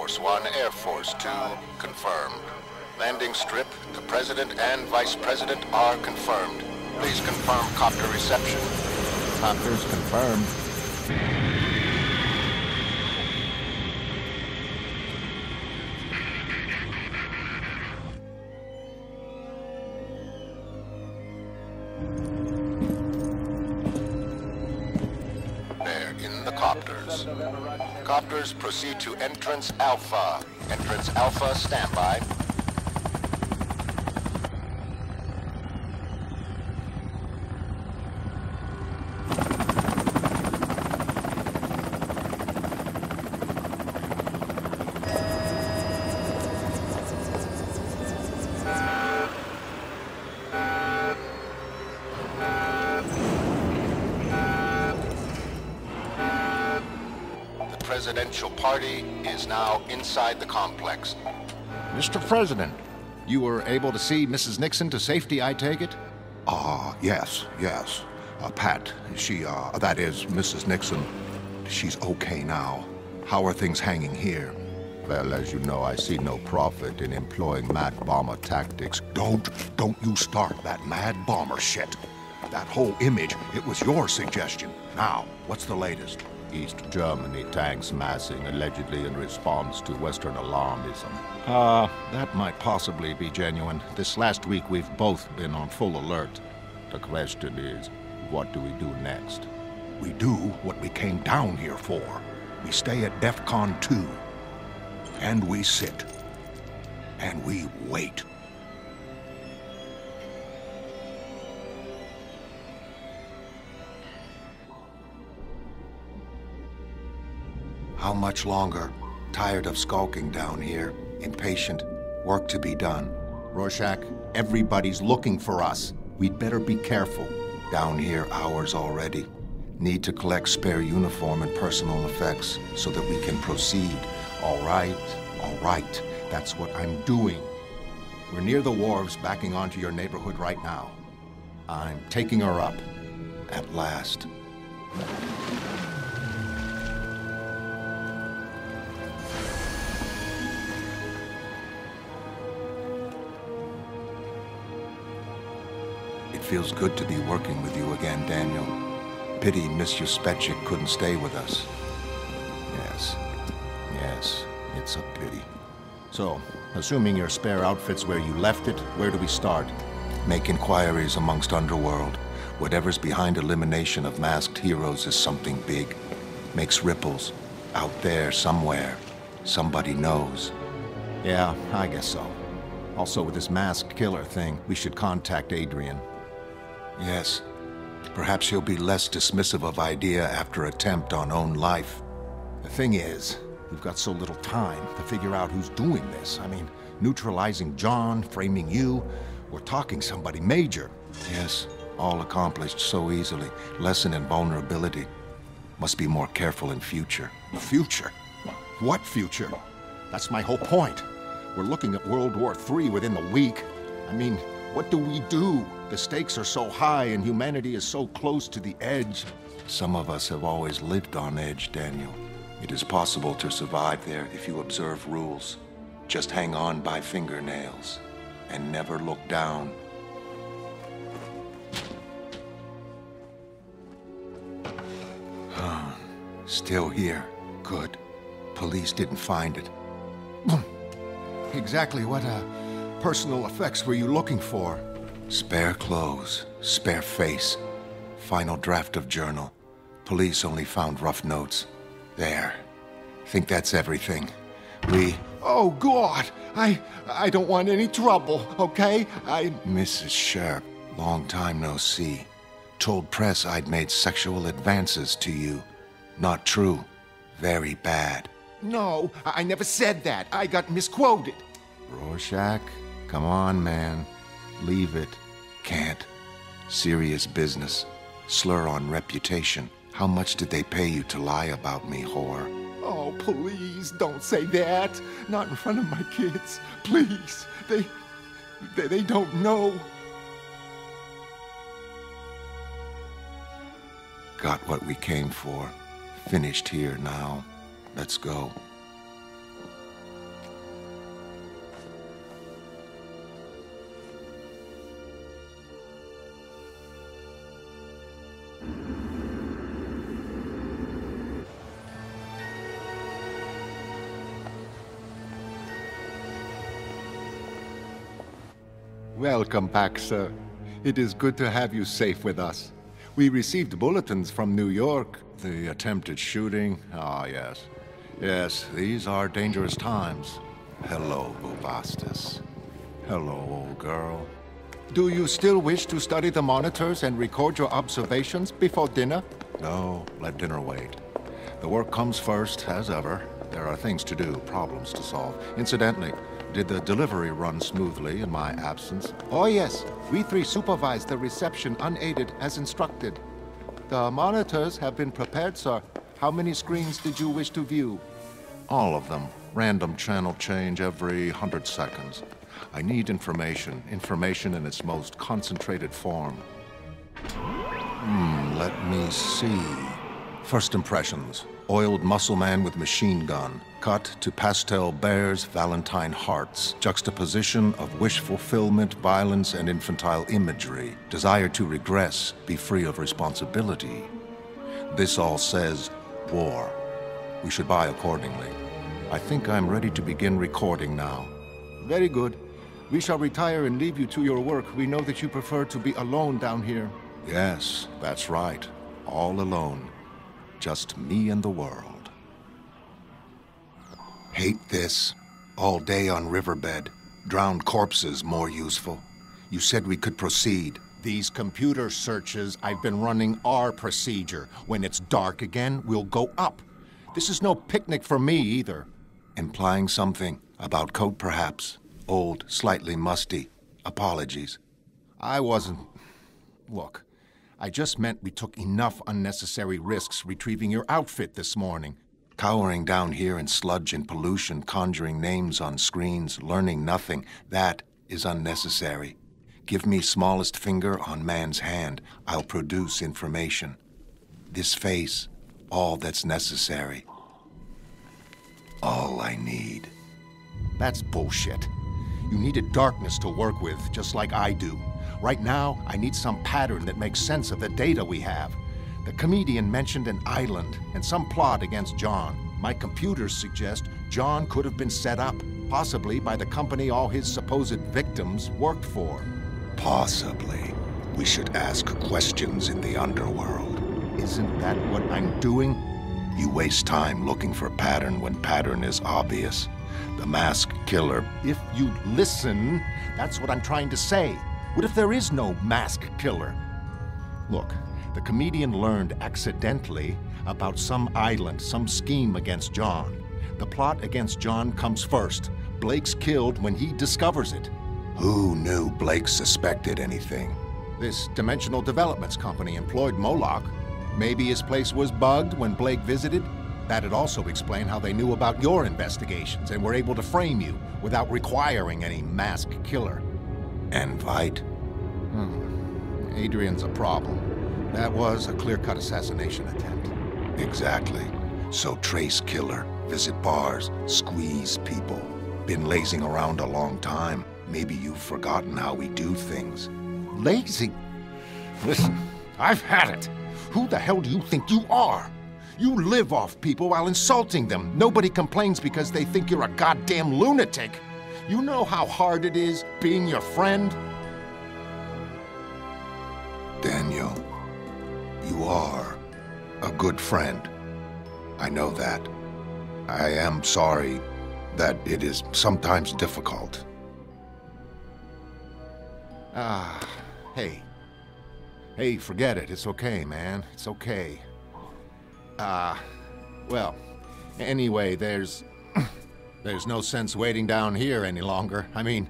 Force One, Air Force Two, confirmed. Landing strip, the President and Vice President are confirmed. Please confirm copter reception. Copters confirmed. They're in the copters. Copters proceed to Entrance Alpha. Entrance Alpha, standby. Presidential party is now inside the complex. Mr. President, you were able to see Mrs. Nixon to safety, I take it? Yes. Pat, that is, Mrs. Nixon, she's okay now. How are things hanging here? Well, as you know, I see no profit in employing mad bomber tactics. Don't you start that mad bomber shit. That whole image, it was your suggestion. Now, what's the latest? East Germany tanks massing, allegedly in response to Western alarmism. That might possibly be genuine. This last week, we've both been on full alert. The question is, what do we do next? We do what we came down here for. We stay at DEFCON 2. And we sit. And we wait. How much longer? Tired of skulking down here. Impatient. Work to be done. Rorschach, everybody's looking for us. We'd better be careful. Down here hours already. Need to collect spare uniform and personal effects so that we can proceed. All right. That's what I'm doing. We're near the wharves backing onto your neighborhood right now. I'm taking her up. At last. It feels good to be working with you again, Daniel. Pity Monsieur Spetchik couldn't stay with us. Yes, it's a pity. So, assuming your spare outfit's where you left it, where do we start? Make inquiries amongst Underworld. Whatever's behind elimination of masked heroes is something big. Makes ripples. Out there, somewhere. Somebody knows. Yeah, I guess so. Also, with this masked killer thing, we should contact Adrian. Yes. Perhaps he'll be less dismissive of idea after attempt on own life. The thing is, we've got so little time to figure out who's doing this. I mean, neutralizing John, framing you. We're talking somebody major. Yes, all accomplished so easily. Lesson in vulnerability. Must be more careful in future. Future? What future? That's my whole point. We're looking at World War III within the week. I mean, what do we do? The stakes are so high and humanity is so close to the edge. Some of us have always lived on edge, Daniel. It is possible to survive there if you observe rules. Just hang on by fingernails and never look down. Still here. Good. Police didn't find it. Exactly what personal effects were you looking for? Spare clothes, spare face. Final draft of journal. Police only found rough notes. There. Think that's everything. Oh, God! I don't want any trouble, okay? Mrs. Sharp, long time no see. Told press I'd made sexual advances to you. Not true. Very bad. No, I never said that. I got misquoted. Rorschach, come on, man. Leave it. Can't. Serious business. Slur on reputation. How much did they pay you to lie about me, whore? Oh, please, don't say that. Not in front of my kids. Please. They don't know. Got what we came for. Finished here now. Let's go. Welcome back, sir. It is good to have you safe with us. We received bulletins from New York. The attempted shooting. Ah, yes. Yes, these are dangerous times. Hello, Bubastis. Hello, old girl. Do you still wish to study the monitors and record your observations before dinner? No, let dinner wait. The work comes first, as ever. There are things to do, problems to solve. Incidentally, did the delivery run smoothly in my absence? Oh yes, we three supervised the reception unaided as instructed. The monitors have been prepared, sir. How many screens did you wish to view? All of them. Random channel change every 100 seconds. I need information. Information in its most concentrated form. Let me see. First impressions. Oiled muscle man with machine gun. Cut to pastel bears, Valentine hearts. Juxtaposition of wish fulfillment, violence, and infantile imagery. Desire to regress, be free of responsibility. This all says war. We should buy accordingly. I think I'm ready to begin recording now. Very good. We shall retire and leave you to your work. We know that you prefer to be alone down here. Yes, that's right. All alone. Just me and the world. Hate this. All day on riverbed. Drowned corpses more useful. You said we could proceed. These computer searches I've been running are procedure. When it's dark again, we'll go up. This is no picnic for me either. Implying something about code, perhaps. Old, slightly musty. Apologies. I wasn't... Look, I just meant we took enough unnecessary risks retrieving your outfit this morning. Cowering down here in sludge and pollution, conjuring names on screens, learning nothing, that is unnecessary. Give me smallest finger on man's hand, I'll produce information. This face, all that's necessary. All I need. That's bullshit. You needed darkness to work with, just like I do. Right now, I need some pattern that makes sense of the data we have. The comedian mentioned an island and some plot against John. My computers suggest John could have been set up, possibly by the company all his supposed victims worked for. Possibly. We should ask questions in the underworld. Isn't that what I'm doing? You waste time looking for pattern when pattern is obvious. The masked killer... If you'd listen, that's what I'm trying to say. What if there is no masked killer? Look, the comedian learned accidentally about some island, some scheme against John. The plot against John comes first. Blake's killed when he discovers it. Who knew Blake suspected anything? This Dimensional Developments company employed Moloch. Maybe his place was bugged when Blake visited. That'd also explain how they knew about your investigations and were able to frame you without requiring any masked killer. And Vite? Adrian's a problem. That was a clear-cut assassination attempt. Exactly. So trace killer, visit bars, squeeze people. Been lazing around a long time. Maybe you've forgotten how we do things. Lazy? Listen, I've had it. Who the hell do you think you are? You live off people while insulting them. Nobody complains because they think you're a goddamn lunatic. You know how hard it is being your friend? Daniel, you are a good friend. I know that. I am sorry that it is sometimes difficult. Hey. Hey, forget it. It's okay, man. It's okay. Well, anyway, there's no sense waiting down here any longer. I mean,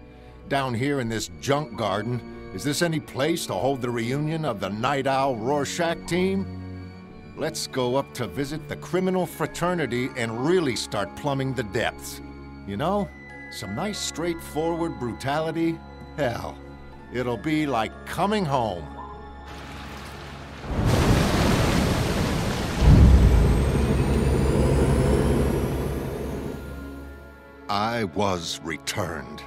down here in this junk garden, is this any place to hold the reunion of the Night Owl Rorschach team? Let's go up to visit the criminal fraternity and really start plumbing the depths. You know, some nice straightforward brutality. Hell, it'll be like coming home. I was returned.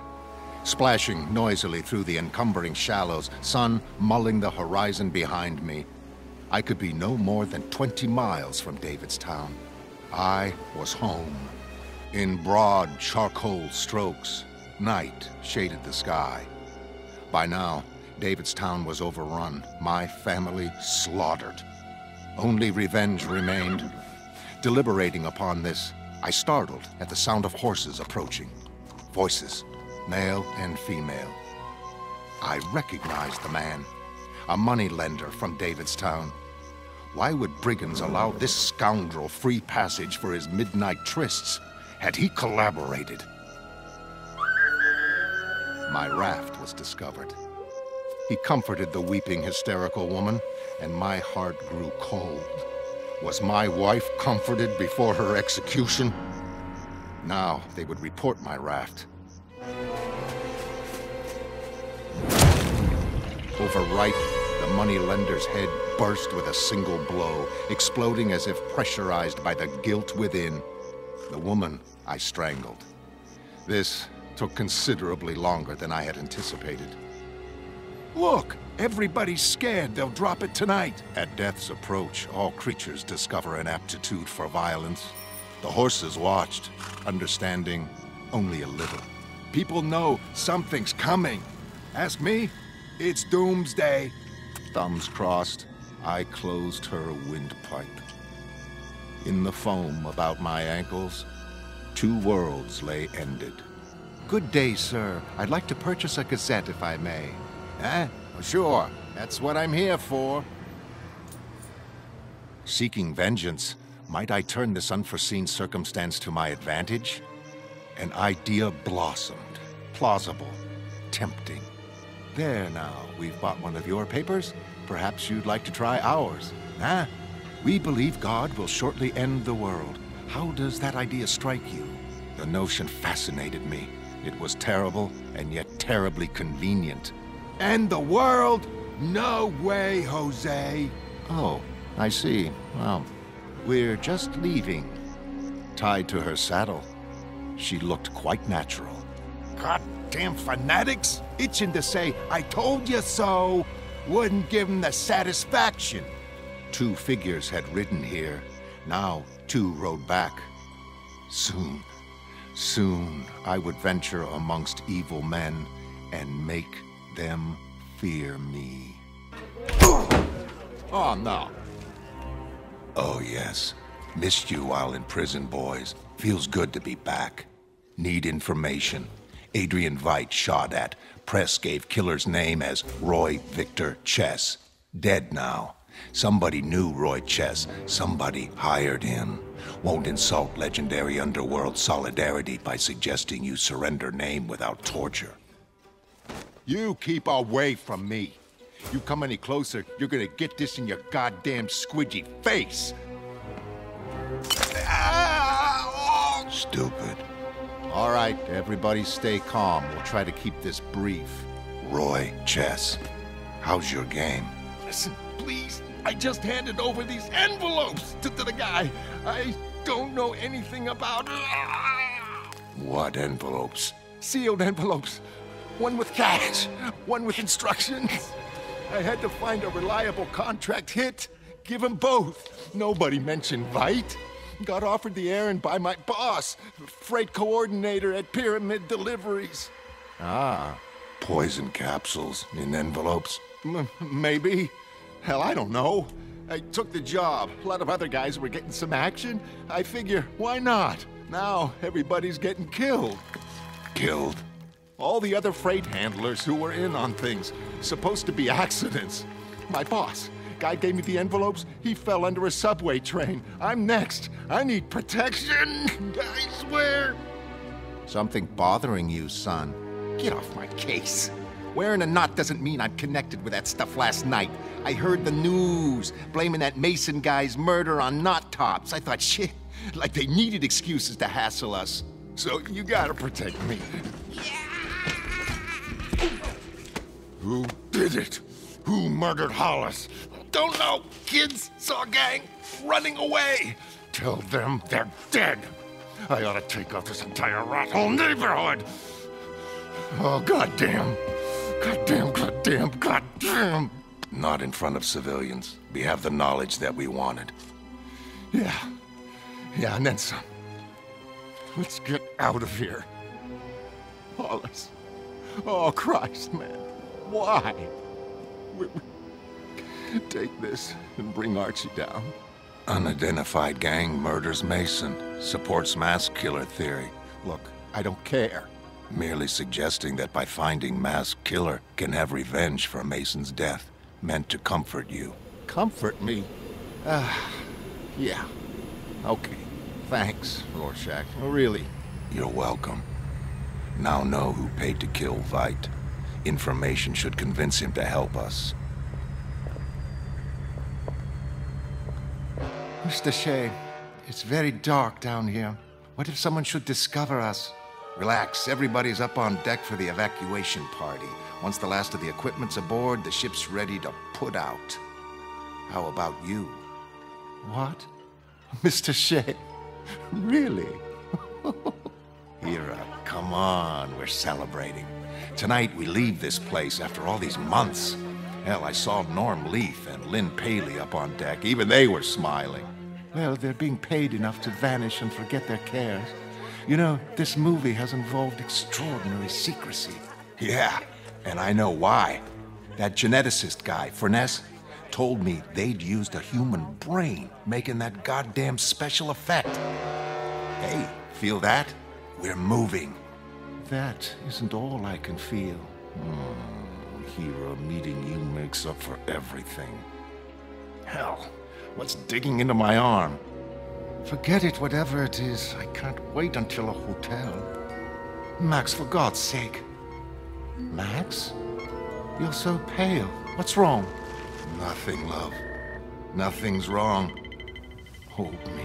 Splashing noisily through the encumbering shallows, sun mulling the horizon behind me. I could be no more than 20 miles from Davidstown. I was home. In broad charcoal strokes, night shaded the sky. By now, Davidstown was overrun, my family slaughtered. Only revenge remained. Deliberating upon this, I startled at the sound of horses approaching. Voices, male and female. I recognized the man, a moneylender from Davidstown. Why would brigands allow this scoundrel free passage for his midnight trysts? Had he collaborated? My raft was discovered. He comforted the weeping, hysterical woman, and my heart grew cold. Was my wife comforted before her execution? Now they would report my raft. Overripe, the moneylender's head burst with a single blow, exploding as if pressurized by the guilt within. The woman I strangled. This took considerably longer than I had anticipated. Look! Everybody's scared they'll drop it tonight. At death's approach, all creatures discover an aptitude for violence. The horses watched, understanding only a little. People know something's coming. Ask me, it's doomsday. Thumbs crossed, I closed her windpipe. In the foam about my ankles, 2 worlds lay ended. Good day, sir. I'd like to purchase a gazette, if I may. Eh? Sure, that's what I'm here for. Seeking vengeance, might I turn this unforeseen circumstance to my advantage? An idea blossomed. Plausible. Tempting. There now, we've bought one of your papers. Perhaps you'd like to try ours. Huh? We believe God will shortly end the world. How does that idea strike you? The notion fascinated me. It was terrible, and yet terribly convenient. End the world? No way, Jose. Oh, I see. Well, we're just leaving. Tied to her saddle, she looked quite natural. Goddamn fanatics! Itching to say, I told you so! Wouldn't give them the satisfaction. 2 figures had ridden here. Now 2 rode back. Soon, I would venture amongst evil men and make them fear me. Oh, no. Oh, yes. Missed you while in prison, boys. Feels good to be back. Need information. Adrian Veidt shot at. Press gave killer's name as Roy Victor Chess. Dead now. Somebody knew Roy Chess. Somebody hired him. Won't insult legendary underworld solidarity by suggesting you surrender name without torture. You keep away from me. You come any closer, you're gonna get this in your goddamn squidgy face. Stupid. All right, everybody stay calm. We'll try to keep this brief. Roy Chess, how's your game? Listen, please. I just handed over these envelopes to the guy. I don't know anything about it. What envelopes? Sealed envelopes. One with cash, one with instructions. I had to find a reliable contract hit. Give them both. Nobody mentioned Veidt. Got offered the errand by my boss, freight coordinator at Pyramid Deliveries. Ah, poison capsules in envelopes? Maybe. Hell, I don't know. I took the job. A lot of other guys were getting some action. I figure, why not? Now everybody's getting killed. Killed? All the other freight handlers who were in on things. Supposed to be accidents. My boss, guy gave me the envelopes, he fell under a subway train. I'm next. I need protection, I swear. Something bothering you, son? Get off my case. Wearing a knot doesn't mean I'm connected with that stuff last night. I heard the news, blaming that Mason guy's murder on knot tops. I thought, shit, like they needed excuses to hassle us. So you gotta protect me. Who did it? Who murdered Hollis? Don't know. Kids saw a gang running away. Tell them they're dead. I ought to take off this entire rat hole neighborhood. Oh, goddamn. Goddamn. Not in front of civilians. We have the knowledge that we wanted. Yeah, and then some. Let's get out of here. Hollis. Oh, Christ, man. Why? Take this and bring Archie down. Unidentified gang murders Mason, supports mass killer theory. Look, I don't care. Merely suggesting that by finding mass killer can have revenge for Mason's death, meant to comfort you. Comfort me? Yeah. Okay. Thanks, Rorschach. Really. You're welcome. Now know who paid to kill Veidt. Information should convince him to help us. Mr. Shea, it's very dark down here. What if someone should discover us? Relax, everybody's up on deck for the evacuation party. Once the last of the equipment's aboard, the ship's ready to put out. How about you? What? Mr. Shea? Really? Hira, come on, we're celebrating. Tonight we leave this place after all these months. Hell, I saw Norm Leaf and Lynn Paley up on deck. Even they were smiling. Well, they're being paid enough to vanish and forget their cares. You know, this movie has involved extraordinary secrecy. Yeah, and I know why. That geneticist guy, Furness, told me they'd used a human brain making that goddamn special effect. Hey, feel that? We're moving. That isn't all I can feel. Hero, meeting you makes up for everything. Hell, what's digging into my arm? Forget it, whatever it is. I can't wait until a hotel. Max, for God's sake. Max? You're so pale. What's wrong? Nothing, love. Nothing's wrong. Hold me.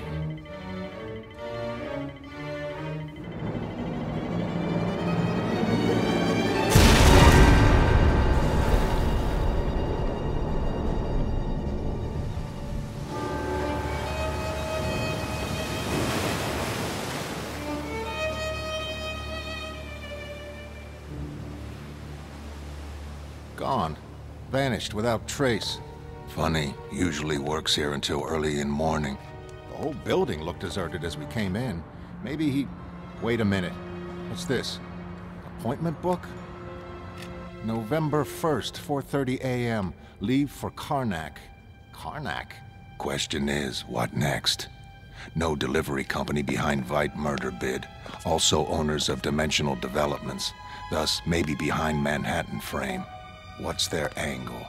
Gone. Vanished without trace. Funny, usually works here until early in morning. The whole building looked deserted as we came in. Maybe he... Wait a minute. What's this? Appointment book? November 1st, 4:30 a.m. Leave for Karnak. Karnak? Question is, what next? No delivery company behind Veidt murder bid. Also owners of Dimensional Developments. Thus, maybe behind Manhattan Frame. What's their angle?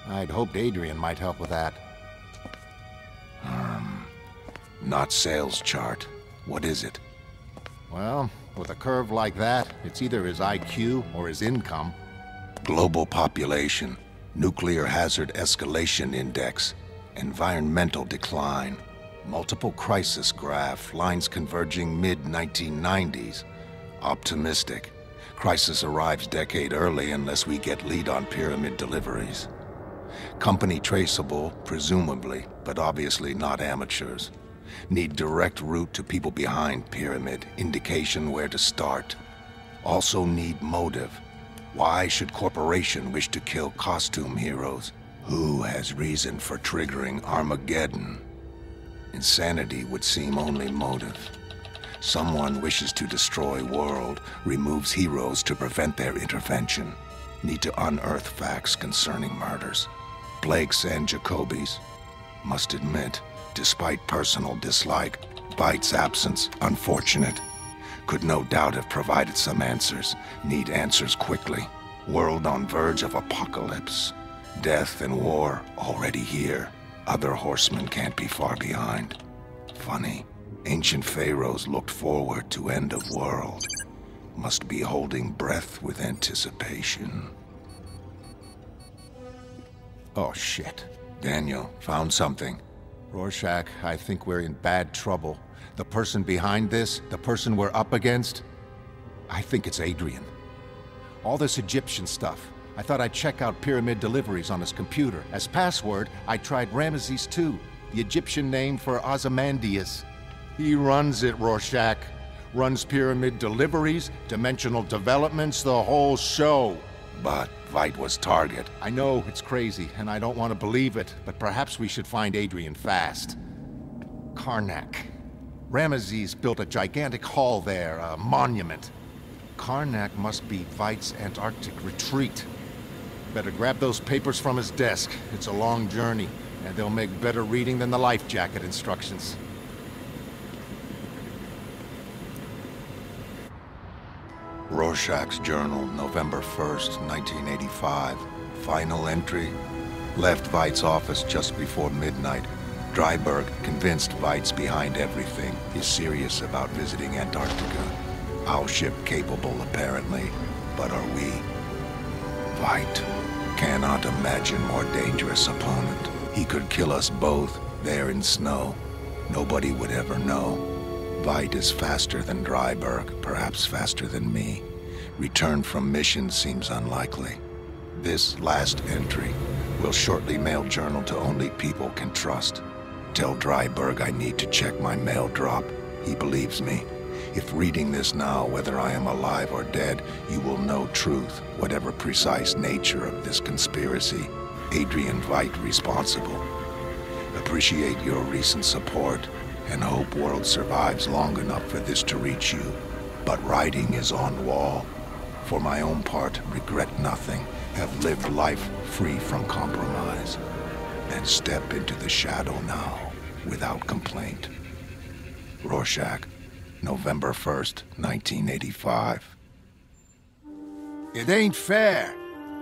I'd hoped Adrian might help with that. Not sales chart. What is it? Well, with a curve like that, it's either his IQ or his income. Global population, nuclear hazard escalation index, environmental decline, multiple crisis graph, lines converging mid-1990s. Optimistic. Crisis arrives decade early unless we get lead on pyramid deliveries. Company traceable, presumably, but obviously not amateurs. Need direct route to people behind pyramid, indication where to start. Also need motive. Why should corporation wish to kill costume heroes? Who has reason for triggering Armageddon? Insanity would seem only motive. Someone wishes to destroy world, removes heroes to prevent their intervention. Need to unearth facts concerning murders. Blake's and Jacoby's. Must admit, despite personal dislike, Veidt's absence unfortunate. Could no doubt have provided some answers. Need answers quickly. World on verge of apocalypse. Death and war already here. Other horsemen can't be far behind. Funny. Ancient pharaohs looked forward to end of world. Must be holding breath with anticipation. Oh, shit. Daniel, found something. Rorschach, I think we're in bad trouble. The person behind this, the person we're up against, I think it's Adrian. All this Egyptian stuff. I thought I'd check out pyramid deliveries on his computer. As password, I tried Ramesses II, the Egyptian name for Ozymandias. He runs it, Rorschach. Runs pyramid deliveries, dimensional developments, the whole show. But Veidt was target. I know it's crazy, and I don't want to believe it, but perhaps we should find Adrian fast. Karnak. Ramesses built a gigantic hall there, a monument. Karnak must be Veidt's Antarctic retreat. Better grab those papers from his desk. It's a long journey, and they'll make better reading than the life jacket instructions. Rorschach's Journal, November 1st, 1985. Final entry. Left Veidt's office just before midnight. Dryberg, convinced Veidt's behind everything, is serious about visiting Antarctica. Our ship capable, apparently. But are we? Veidt cannot imagine more dangerous opponent. He could kill us both, there in snow. Nobody would ever know. Veidt is faster than Dryberg, perhaps faster than me. Return from mission seems unlikely. This last entry will shortly mail Journal to only people can trust. Tell Dryberg I need to check my mail drop. He believes me. If reading this now, whether I am alive or dead, you will know truth, whatever precise nature of this conspiracy. Adrian Veidt responsible. Appreciate your recent support, and hope world survives long enough for this to reach you. But writing is on wall. For my own part, regret nothing. Have lived life free from compromise. And step into the shadow now, without complaint. Rorschach, November 1st, 1985. It ain't fair.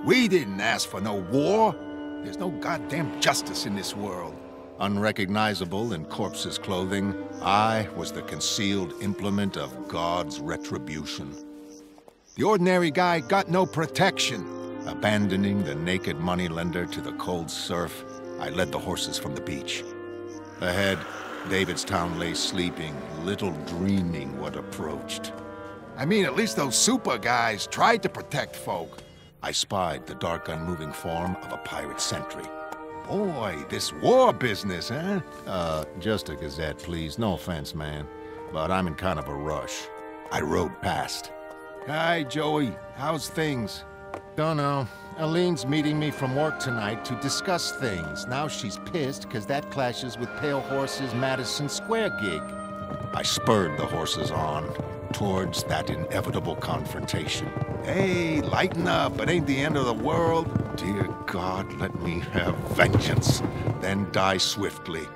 We didn't ask for no war. There's no goddamn justice in this world. Unrecognizable in corpse's clothing, I was the concealed implement of God's retribution. The ordinary guy got no protection. Abandoning the naked moneylender to the cold surf, I led the horses from the beach. Ahead, Davidstown lay sleeping, little dreaming what approached. I mean, at least those super guys tried to protect folk. I spied the dark, unmoving form of a pirate sentry. Boy, this war business, huh? Just a gazette, please. No offense, man. But I'm in kind of a rush. I rode past. Hi, Joey. How's things? Don't know. Aline's meeting me from work tonight to discuss things. Now she's pissed because that clashes with Pale Horse's Madison Square gig. I spurred the horses on towards that inevitable confrontation. Hey, lighten up. It ain't the end of the world. Dear God, let me have vengeance. Then die swiftly.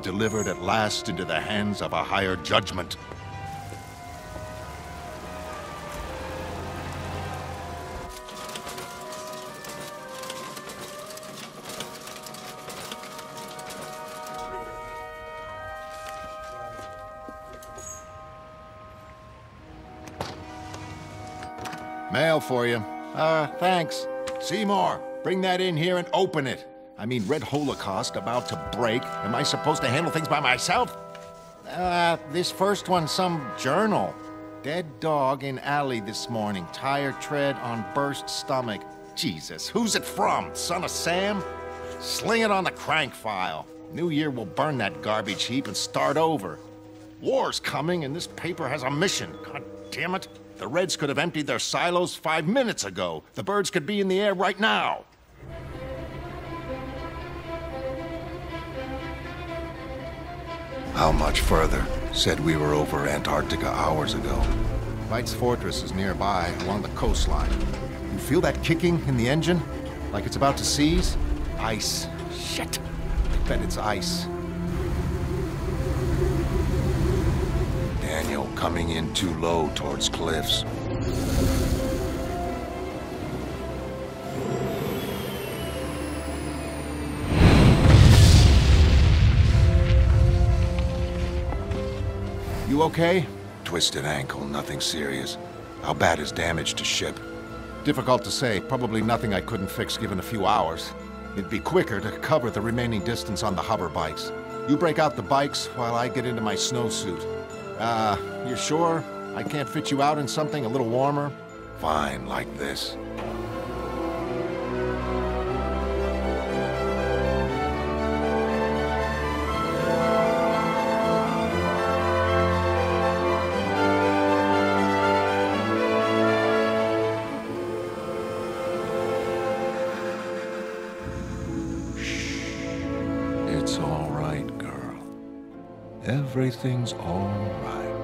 Delivered at last into the hands of a higher judgment. Mail for you. Thanks. Seymour, bring that in here and open it. I mean, Red Holocaust about to break. Am I supposed to handle things by myself? This first one's some journal. Dead dog in alley this morning. Tire tread on burst stomach. Jesus, who's it from? Son of Sam? Sling it on the crank file. New Year will burn that garbage heap and start over. War's coming and this paper has a mission. God damn it. The Reds could have emptied their silos 5 minutes ago. The birds could be in the air right now. How much further? Said we were over Antarctica hours ago. Veidt's fortress is nearby, along the coastline. You feel that kicking in the engine? Like it's about to seize? Ice. Shit. I bet it's ice. Daniel coming in too low towards cliffs. You okay? Twisted ankle, nothing serious. How bad is damage to ship? Difficult to say. Probably nothing I couldn't fix given a few hours. It'd be quicker to cover the remaining distance on the hover bikes. You break out the bikes while I get into my snowsuit. You sure I can't fit you out in something a little warmer? Fine, like this. It's all right, girl. Everything's all right.